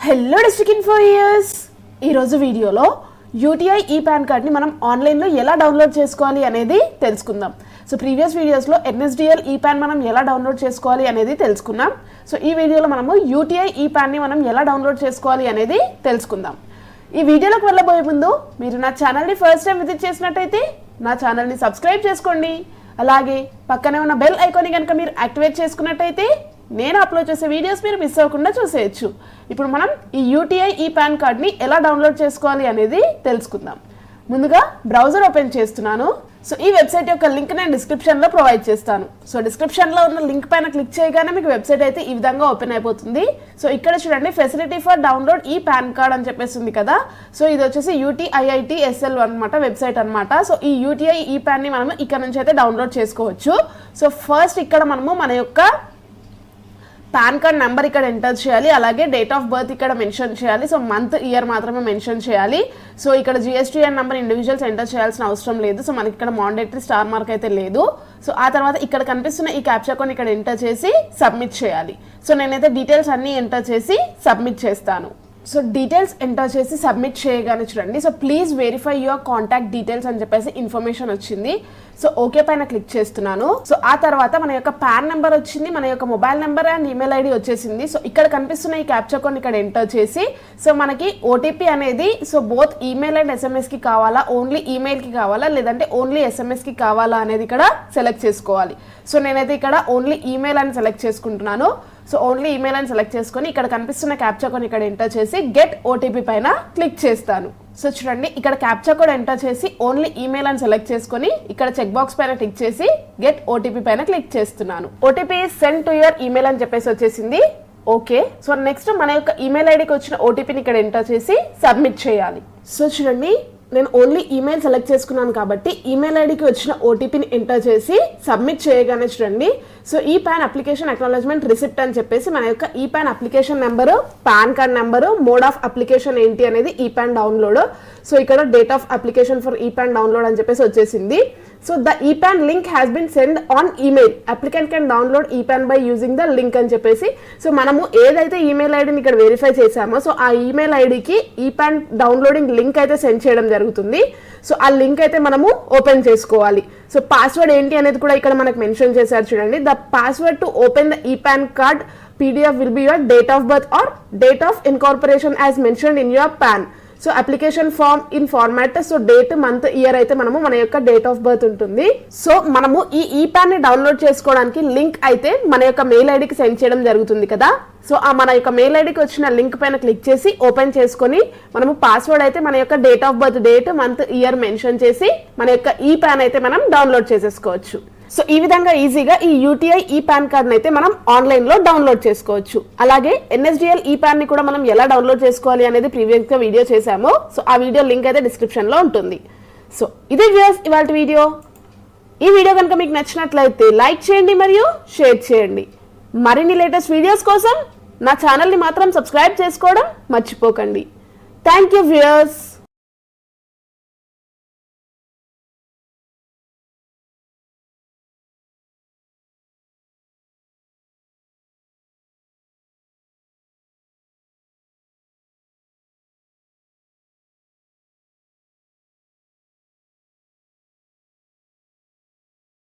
Hello district ఇన్ఫోయర్స్ ఈరోజు వీడియోలో UTI ఈ పాన్ కార్డ్ని మనం ఆన్లైన్లో ఎలా డౌన్లోడ్ చేసుకోవాలి అనేది తెలుసుకుందాం. సో ప్రీవియస్ వీడియోస్లో ఎన్ఎస్డిఎల్ ఈ పాన్ మనం ఎలా డౌన్లోడ్ చేసుకోవాలి అనేది తెలుసుకున్నాం. సో ఈ వీడియోలో మనము యూటీఐ ఈ పాన్ని మనం ఎలా డౌన్లోడ్ చేసుకోవాలి అనేది తెలుసుకుందాం. ఈ వీడియోలోకి వెళ్ళబోయే ముందు మీరు నా ఛానల్ని ఫస్ట్ టైం విజిట్ చేసినట్టయితే నా ఛానల్ని సబ్స్క్రైబ్ చేసుకోండి. అలాగే పక్కనే ఉన్న బెల్ ఐకాన్ని కనుక మీరు యాక్టివేట్ చేసుకున్నట్టయితే నేను అప్లోడ్ చేసే వీడియోస్ మీరు మిస్ అవ్వకుండా చూసేయచ్చు. ఇప్పుడు మనం ఈ యూటీఐ ఈ పాన్ కార్డ్ని ఎలా డౌన్లోడ్ చేసుకోవాలి అనేది తెలుసుకుందాం. ముందుగా బ్రౌజర్ ఓపెన్ చేస్తున్నాను. సో ఈ వెబ్సైట్ యొక్క లింక్ నేను డిస్క్రిప్షన్లో ప్రొవైడ్ చేస్తాను. సో డిస్క్రిప్షన్లో ఉన్న లింక్ పైన క్లిక్ చేయగానే మీకు వెబ్సైట్ అయితే ఈ విధంగా ఓపెన్ అయిపోతుంది. సో ఇక్కడ చూడండి, ఫెసిలిటీ ఫర్ డౌన్లోడ్ ఈ పాన్ కార్డ్ అని చెప్పేసి ఉంది కదా. సో ఇది వచ్చేసి UTIITSL అనమాట, వెబ్సైట్ అనమాట. సో ఈ యూటీఐ ఈ పాన్ని మనం ఇక్కడ నుంచి అయితే డౌన్లోడ్ చేసుకోవచ్చు. సో ఫస్ట్ ఇక్కడ మనము మన యొక్క పాన్ కార్డ్ నెంబర్ ఇక్కడ ఎంటర్ చేయాలి. అలాగే డేట్ ఆఫ్ బర్త్ ఇక్కడ మెన్షన్ చేయాలి. సో మంత్ ఇయర్ మాత్రమే మెన్షన్ చేయాలి. సో ఇక్కడ GSTN నెంబర్ ఇండివిజువల్స్ ఎంటర్ చేయాల్సిన అవసరం లేదు. సో మనకి ఇక్కడ మాండేటరీ స్టార్ మార్క్ అయితే లేదు. సో ఆ తర్వాత ఇక్కడ కనిపిస్తున్న ఈ క్యాప్చా కోడ్ ఇక్కడ ఎంటర్ చేసి సబ్మిట్ చేయాలి. సో నేనైతే డీటెయిల్స్ అన్నీ ఎంటర్ చేసి సబ్మిట్ చేస్తాను. సో డీటెయిల్స్ ఎంటర్ చేసి సబ్మిట్ చేయగానే చూడండి, so please verify your contact details అని చెప్పేసి ఇన్ఫర్మేషన్ వచ్చింది. సో ఓకే పైన క్లిక్ చేస్తున్నాను. సో ఆ తర్వాత మన యొక్క పాన్ నెంబర్ వచ్చింది, మన యొక్క mobile number and email ID వచ్చేసింది. సో ఇక్కడ కనిపిస్తున్న ఈ క్యాప్చా కోడ్ ఇక్కడ ఎంటర్ చేసి, సో మనకి ఓటీపీ అనేది so both email and SMS కి కావాలా, ఓన్లీ ఈమెయిల్కి కావాలా, లేదంటే ఓన్లీ SMS కి కావాలా అనేది ఇక్కడ సెలెక్ట్ చేసుకోవాలి. సో నేనైతే ఇక్కడ ఓన్లీ ఈమెయిల్ అని సెలెక్ట్ చేసుకుంటున్నాను. సో ఓన్లీ ఈమెయిల్ అని సెలెక్ట్ చేసుకొని ఇక్కడ కనిపిస్తున్న క్యాప్చా కోడ్ ఇక్కడ ఎంటర్ చేసి గెట్ ఓటీపీ పైన క్లిక్ చేస్తాను. సో చూడండి, ఇక్కడ క్యాప్చా కోడ్ ఎంటర్ చేసి ఓన్లీ ఈమెయిల్ అని సెలెక్ట్ చేసుకొని ఇక్కడ చెక్ బాక్స్ పైన క్లిక్ చేసి గెట్ ఓటీపీ పైన క్లిక్ చేస్తున్నాను. OTP send to your email అని చెప్పేసి వచ్చేసింది. ఓకే. సో నెక్స్ట్ మన యొక్క ఈమెయిల్ ఐడికి వచ్చిన ఓటీపీని ఇక్కడ ఎంటర్ చేసి సబ్మిట్ చేయాలి. సో చూడండి, నేను ఓన్లీ ఈమెయిల్ సెలెక్ట్ చేసుకున్నాను కాబట్టి ఈమెయిల్ ఐడికి వచ్చిన ఓటీపీని ఎంటర్ చేసి సబ్మిట్ చేయగానే చూడండి, సో ఈ పాన్ అప్లికేషన్ అక్నాలెడ్జ్మెంట్ రిసిప్ట్ అని చెప్పేసి మన యొక్క ఈ PAN application number, PAN card number, mode of application ఏంటి అనేది ఈ పాన్ డౌన్లోడ్. సో ఇక్కడ డేట్ ఆఫ్ అప్లికేషన్ ఫర్ ఈ పాన్ డౌన్లోడ్ అని చెప్పేసి వచ్చేసింది. So the e PAN link has been sent on email, applicant can download e PAN by using the link అని చెప్పేసి, సో మనము ఏదైతే ఈమెయిల్ ఐడిని ఇక్కడ వెరిఫై చేసామో సో ఆ ఈమెయిల్ ఐడికి ఈపాన్ డౌన్లోడింగ్ లింక్ అయితే సెండ్ చేయడం జరుగుతుంది. సో ఆ లింక్ అయితే మనము ఓపెన్ చేసుకోవాలి. సో పాస్వర్డ్ ఏంటి అనేది కూడా ఇక్కడ మనకు మెన్షన్ చేశారు చూడండి. The password to open the e PAN card PDF will be your date of birth or date of incorporation as mentioned in your PAN. So application form in format, so date, month, year అయితే మనము మన యొక్క date of birth ఉంటుంది. So మనము ఈ pan ని download చేసుకోవడానికి link అయితే మన యొక్క మెయిల్ ఐడికి సెండ్ చేయడం జరుగుతుంది కదా. సో ఆ మన యొక్క మెయిల్ ఐడికి వచ్చిన లింక్ పైన క్లిక్ చేసి ఓపెన్ చేసుకొని మనము పాస్వర్డ్ అయితే మన యొక్క date of birth, date, month, year mention చేసి మన యొక్క ఈ పాన్ అయితే మనం డౌన్లోడ్ చేసేసుకోవచ్చు. సో ఈ విధంగా ఈజీగా ఈ యూటీఐ ఈ పాన్ కార్డ్ని అయితే మనం ఆన్లైన్లో డౌన్లోడ్ చేసుకోవచ్చు. అలాగే NSDL ఈ పాన్ ని కూడా మనం ఎలా డౌన్లోడ్ చేసుకోవాలి అనేది ప్రీవియస్గా వీడియో చేశాము. సో ఆ వీడియో లింక్ అయితే డిస్క్రిప్షన్లో ఉంటుంది. సో ఇదే వ్యూయర్స్ ఇవాళ వీడియో. ఈ వీడియో కనుక మీకు నచ్చినట్లయితే లైక్ చేయండి మరియు షేర్ చేయండి. మరిన్ని లేటెస్ట్ వీడియోస్ కోసం నా ఛానల్ని మాత్రం సబ్స్క్రైబ్ చేసుకోవడం మర్చిపోకండి. Thank you viewers.